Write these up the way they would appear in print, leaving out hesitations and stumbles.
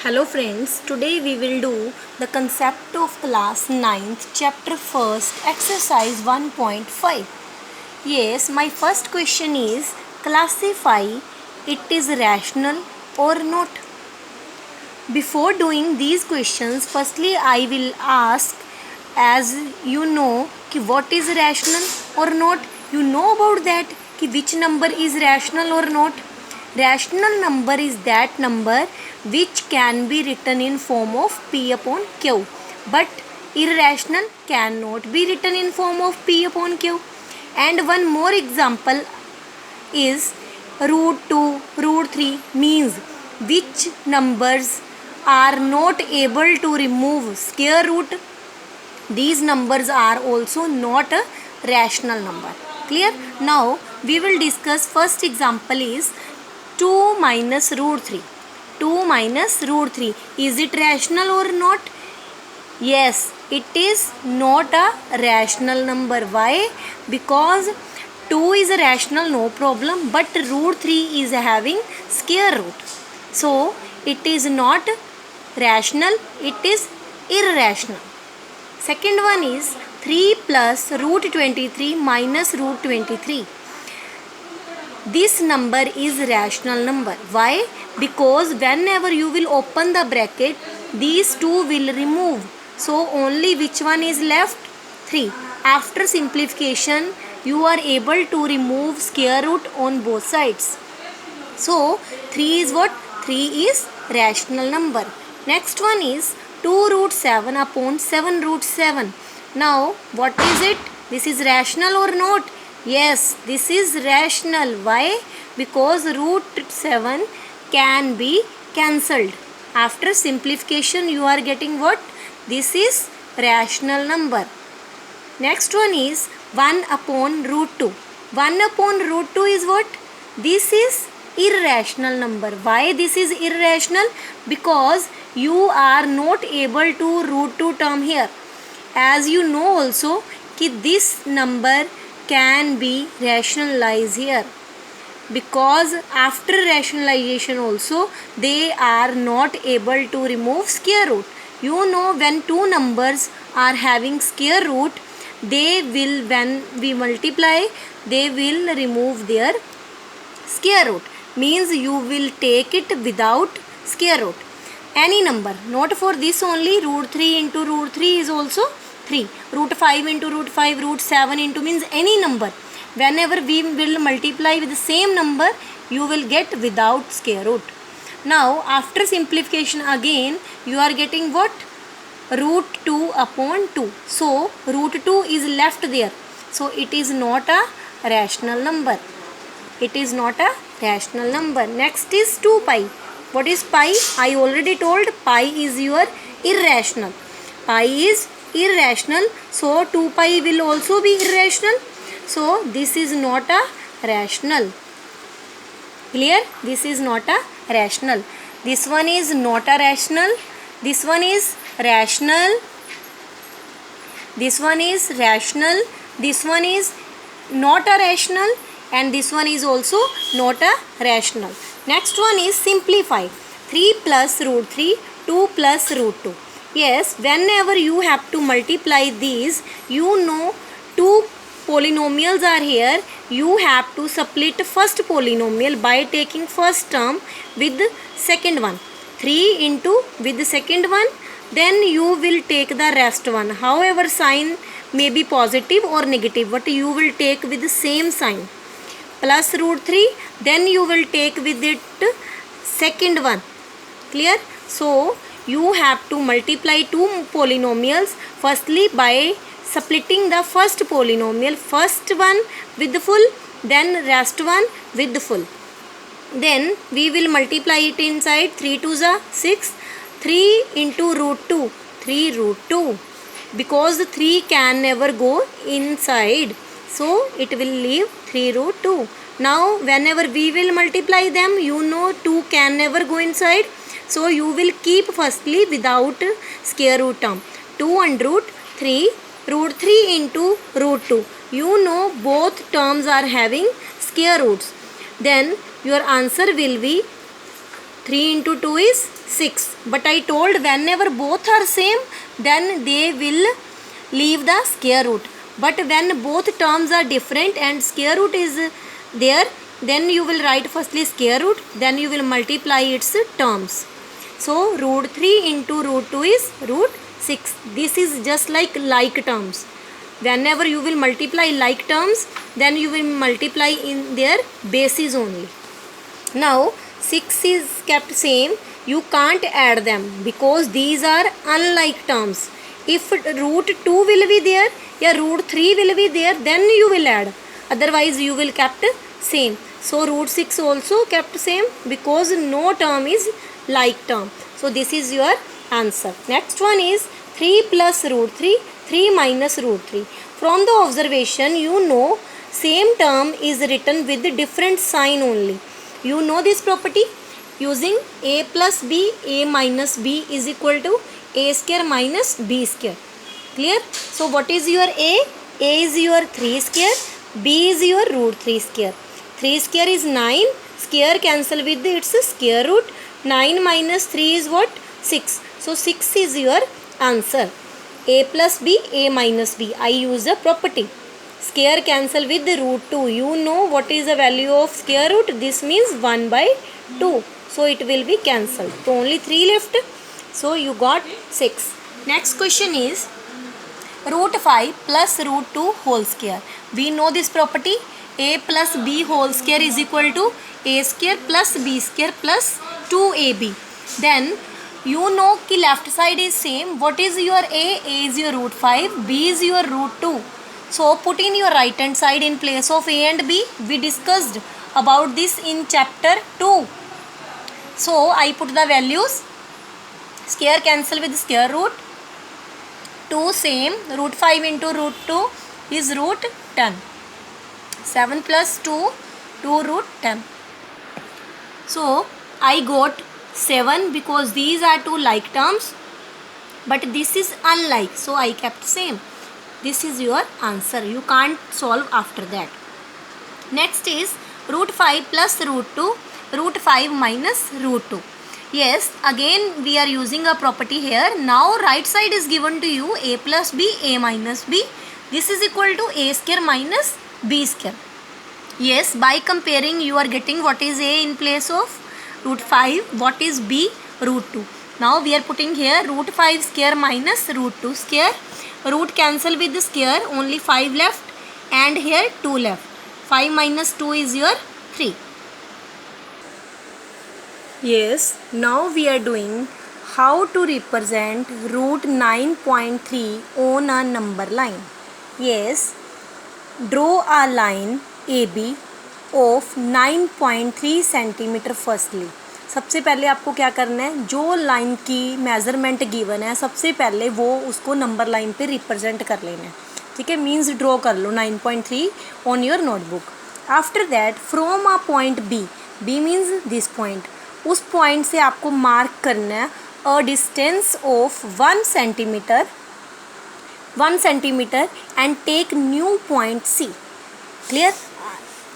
Hello friends, today we will do the concept of class 9th chapter 1st exercise 1.5. Yes, my first question is classify it is rational or not. Before doing these questions, firstly I will ask, as you know कि what is rational or not. You know about that कि which number is rational or not. Rational number is that number which can be written in form of P upon Q, but irrational cannot be written in form of P upon Q. And one more example is root 2, root 3 means which numbers are not able to remove square root. These numbers are also not a rational number. Clear? Now we will discuss first example is 2 minus root 3. 2 minus root 3. Is it rational or not? Yes, it is not a rational number. Why? Because 2 is a rational, no problem, but root 3 is having square root. So, it is not rational, it is irrational. Second one is 3 plus root 23 minus root 23. This number is rational number. Why? Because whenever you will open the bracket, these two will remove. So only which one is left? 3. After simplification, you are able to remove square root on both sides. So 3 is what? 3 is rational number. Next one is 2 root 7 upon 7 root 7. Now what is it? This is rational or not? Yes, this is rational. Why? Because root 7 can be cancelled. After simplification, you are getting what? This is rational number. Next one is 1 upon root 2. 1 upon root 2 is what? This is irrational number. Why this is irrational? Because you are not able to root 2 term here. As you know also, कि this number can be rationalized here, because after rationalization also they are not able to remove square root. You know, when two numbers are having square root, they will, when we multiply, they will remove their square root. Means you will take it without square root. Any number, not for this only, root 3 into root 3 is also 3. Root 5 into root 5, root 7 into means any number. Whenever we will multiply with the same number, you will get without square root. Now, after simplification again, you are getting what? Root 2 upon 2. So, root 2 is left there. So, it is not a rational number. It is not a rational number. Next is 2 pi. What is pi? I already told pi is your irrational. Pi is irrational, so 2 pi will also be irrational. So this is not a rational. Clear? This is not a rational. This one is not a rational. This one is rational. This one is rational. This one is not a rational, and this one is also not a rational. Next one is simplify. 3 plus root 3, 2 plus root 2. Yes, whenever you have to multiply these, you know two polynomials are here. You have to split first polynomial by taking first term with the second one. 3 into with the second one, then you will take the rest one. However, sign may be positive or negative, but you will take with the same sign. Plus root 3, then you will take with it second one. Clear? So you have to multiply two polynomials firstly by splitting the first polynomial, first one with the full, then rest one with the full. Then we will multiply it inside. 3 2s are 6. 3 into root 2, 3 root 2. Because 3 can never go inside, so it will leave 3 root 2. Now whenever we will multiply them, you know 2 can never go inside. So you will keep firstly without square root term. 2 and root 3 into root 2. You know both terms are having square roots. Then your answer will be 3 into 2 is 6. But I told whenever both are same, then they will leave the square root. But when both terms are different and square root is there, then you will write firstly square root, then you will multiply its terms. So root 3 into root 2 is root 6. This is just like terms. Whenever you will multiply like terms, then you will multiply in their bases only. Now 6 is kept same. You can't add them because these are unlike terms. If root 2 will be there, या root 3 will be there, then you will add. Otherwise you will kept same. So root 6 also kept same because no term is like term. So this is your answer. Next one is 3 plus root 3, 3 minus root 3. From the observation, you know same term is written with different sign only. You know this property using a plus b, a minus b is equal to a square minus b square. Clear? So what is your a? A is your 3 square, b is your root 3 square. 3 square is 9, square cancel with its square root. 9 minus 3 is what? 6. So 6 is your answer. A plus b, a minus b. I use the property. Square cancel with the root 2. You know what is the value of square root? This means 1 by 2. So it will be cancelled. So only 3 left. So you got 6. Next question is root 5 plus root 2 whole square. We know this property. A plus b whole square is equal to a square plus b square plus 2ab. Then you know कि left side is same. What is your a? A is your root 5, b is your root 2. So put in your right hand side in place of a and b. We discussed about this in chapter 2. So I put the values. Square cancel with square root. 2 same. Root 5 into root 2 is root 10. 7 plus 2, 2 root 10. So I got 7 because these are two like terms, but this is unlike, so I kept same. This is your answer. You can't solve after that. Next is root 5 plus root 2, root 5 minus root 2. Yes, again we are using a property here. Now right side is given to you a plus b, a minus b. This is equal to a square minus b square. Yes, by comparing you are getting what is a in place of root 5, what is b, root 2. Now we are putting here root 5 square minus root 2 square. Root cancel with the square, only 5 left, and here 2 left. 5 minus 2 is your 3. Yes, now we are doing how to represent root 9.3 on a number line. Yes, draw a line AB of 9.3 centimetre firstly. सबसे पहले आपको क्या करना है, जो line की measurement given है सबसे पहले वो उसको नंबर लाइन पे रिप्रेजेंट कर लेना है. ठीक है, मीन्स ड्रॉ कर लो 9.3 on your notebook. After that from a point B, B means this point, उस पॉइंट से आपको मार्क करना है a distance of 1 centimetre and take new point C. Clear?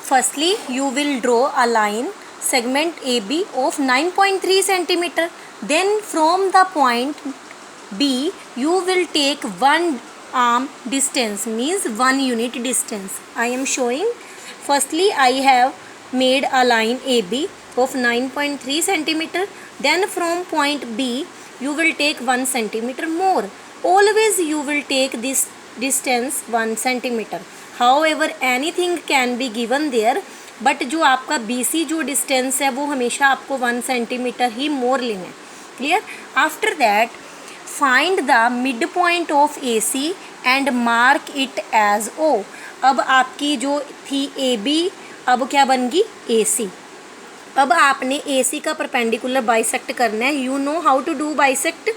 Firstly, you will draw a line segment AB of 9.3 centimeter. Then from the point B, you will take 1 arm distance, means 1 unit distance. I am showing. Firstly, I have made a line AB of 9.3 centimeter. Then from point B, you will take 1 centimeter more. Always you will take this distance 1 centimeter. However, anything can be given there, but जो आपका BC जो distance है वो हमेशा आपको 1 centimetre ही more लेना है. Clear? After that find the mid point of AC and mark it as O. अब आपकी जो थी AB अब क्या बन गई AC. अब आपने AC का परपेंडिकुलर बाइसेक्ट करना है. You know how to do bisect,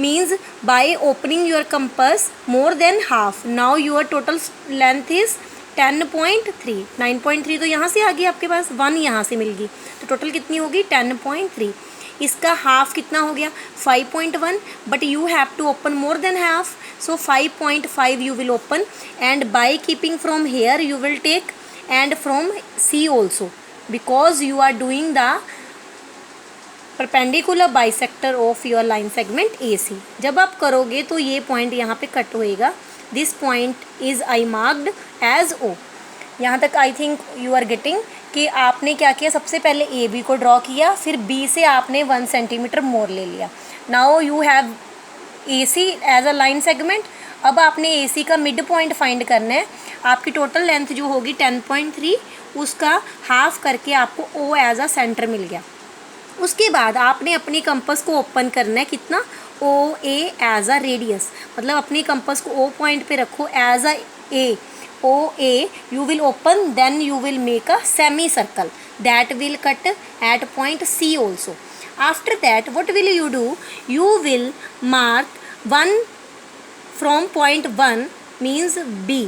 means by opening your compass more than half. Now your total length is 10.3. 9.3 तो यहाँ से आ गई आपके पास, 1 यहाँ से मिल गई, तो टोटल कितनी होगी 10.3. इसका हाफ कितना हो गया 5.1, but you have to open more than half, so 5.5 you will open and by keeping from here you will take and फ्रॉम C also, because you are doing the perpendicular bisector of your line segment AC। जब आप करोगे तो ये point यहाँ पे cut होएगा। This point is I marked as O। यहाँ तक I think you are getting कि आपने क्या किया, सबसे पहले AB को ड्रॉ किया, फिर B से आपने 1 सेंटीमीटर मोर ले लिया। Now you have AC as a line segment. अब आपने AC का मिड पॉइंट फाइंड करना है। आपकी टोटल लेंथ जो होगी 10.3, उसका हाफ करके आपको O एज अ सेंटर मिल गया। उसके बाद आपने अपनी कंपास को ओपन करना है, कितना, OA एज अ रेडियस, मतलब अपनी कंपास को O पॉइंट पे रखो as a A, OA you will open, then you will make a semicircle that will cut at point C also. After that what will you do, you will mark 1 from point 1 means B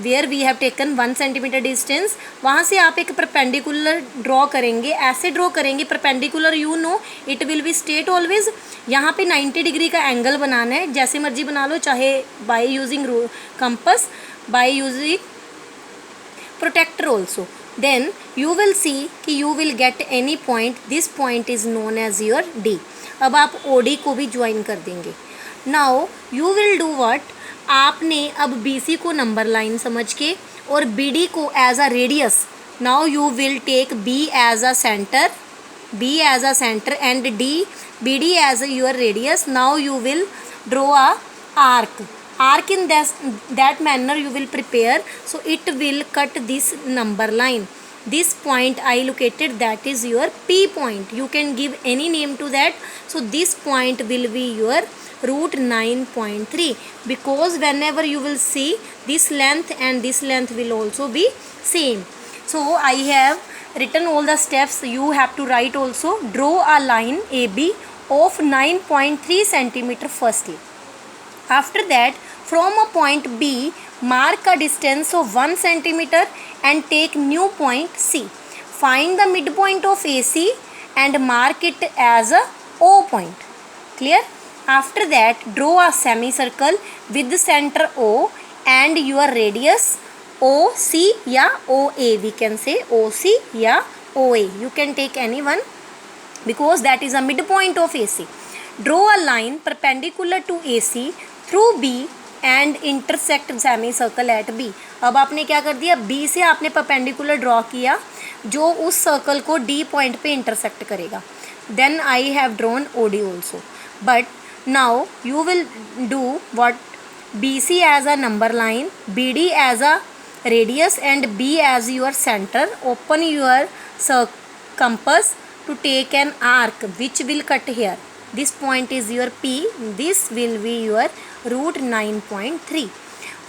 where we have taken 1 centimetre distance. वहाँ से आप एक perpendicular draw करेंगे, ऐसे draw करेंगे perpendicular, you know it will be straight always. यहाँ पे 90 degree का एंगल बनाना है, जैसे मर्जी बना लो, चाहे by using compass, by using protractor also. Then you will see कि you will get any point, this point is known as your D। अब आप OD को भी ज्वाइन कर देंगे। Now you will do what, आपने अब BC को नंबर लाइन समझ के और BD को as a radius, now you will take B as a centre, B as a centre and BD as your radius. Now you will draw a arc in that manner you will prepare, so it will cut this number line. This point I located, that is your P point, you can give any name to that. So this point will be your root 9.3, because whenever you will see this length and this length will also be same. So I have written all the steps, you have to write also. Draw a line AB of 9.3 centimeter firstly. After that, from a point B, mark a distance of 1 centimeter and take new point C. Find the midpoint of AC and mark it as a O point. Clear? After that, draw a semicircle with the center O and your radius OC या OA. We can say OC या OA. You can take any one because that is a midpoint of AC. Draw a line perpendicular to AC through B and intersect semicircle at B। अब आपने क्या कर दिया, B से आपने perpendicular draw किया जो उस सर्कल को D पॉइंट पे इंटरसेक्ट करेगा। Then I have drawn OD also, but now you will do what, BC as a number line, BD as a radius and B as your centre. Open your compass to take an arc which will cut here. This point is your P, this will be your root 9.3.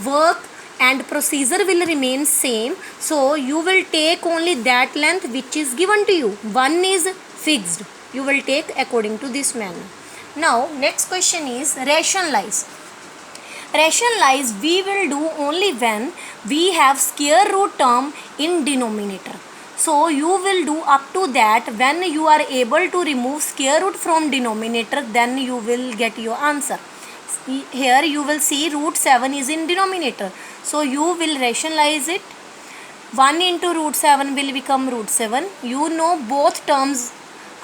Work and procedure will remain same, so you will take only that length which is given to you. One is fixed, you will take according to this manner. Now next question is rationalize. Rationalize we will do only when we have square root term in denominator. So you will do up to that. When you are able to remove square root from denominator, then you will get your answer. Here you will see root 7 is in denominator, so you will rationalize it. 1 into root 7 will become root 7. You know both terms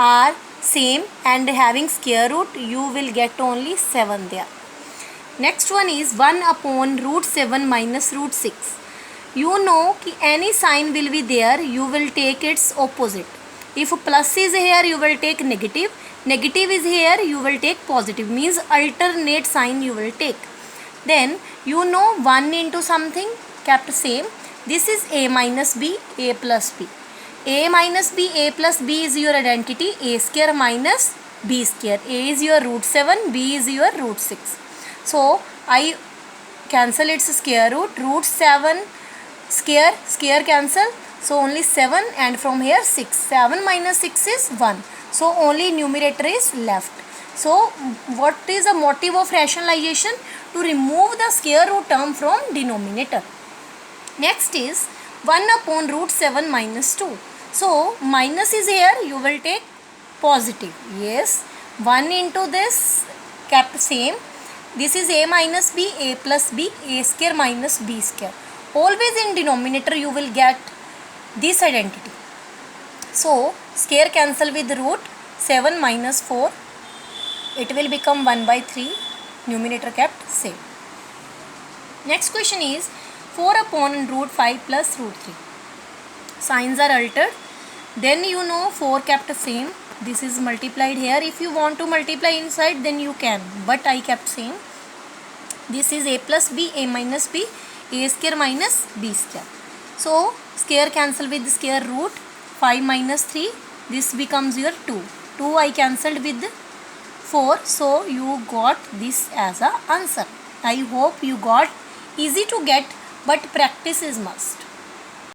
are same and having square root, you will get only 7 there. Next one is 1 upon root 7 minus root 6. You know कि any sign will be there, you will take its opposite. If plus is here, you will take negative. Negative is here, you will take positive. Means alternate sign you will take. Then you know 1 into something kept same. This is A minus B, A plus B. A minus B, A plus B is your identity. A square minus B square. A is your root 7, B is your root 6. So I cancel its square root. Root 7 square cancel, so only 7, and from here 6. 7 minus 6 is 1, so only numerator is left. So what is the motive of rationalization? To remove the square root term from denominator. Next is 1 upon root 7 minus 2. So minus is here, you will take positive. Yes, 1 into this kept same. This is A minus B, A plus B, A square minus B square. Always in denominator you will get this identity. So square cancel with root, 7 minus 4, it will become 1 by 3, numerator kept same. Next question is 4 upon root 5 plus root 3. Signs are altered. Then you know 4 kept same. This is multiplied here. If you want to multiply inside, then you can. But I kept same. This is a plus b, a minus b, a square minus b square. So square cancel with square root. 5 minus 3. This becomes your 2. 2 I cancelled with 4. So you got this as a answer. I hope you got. Easy to get, but practice is must.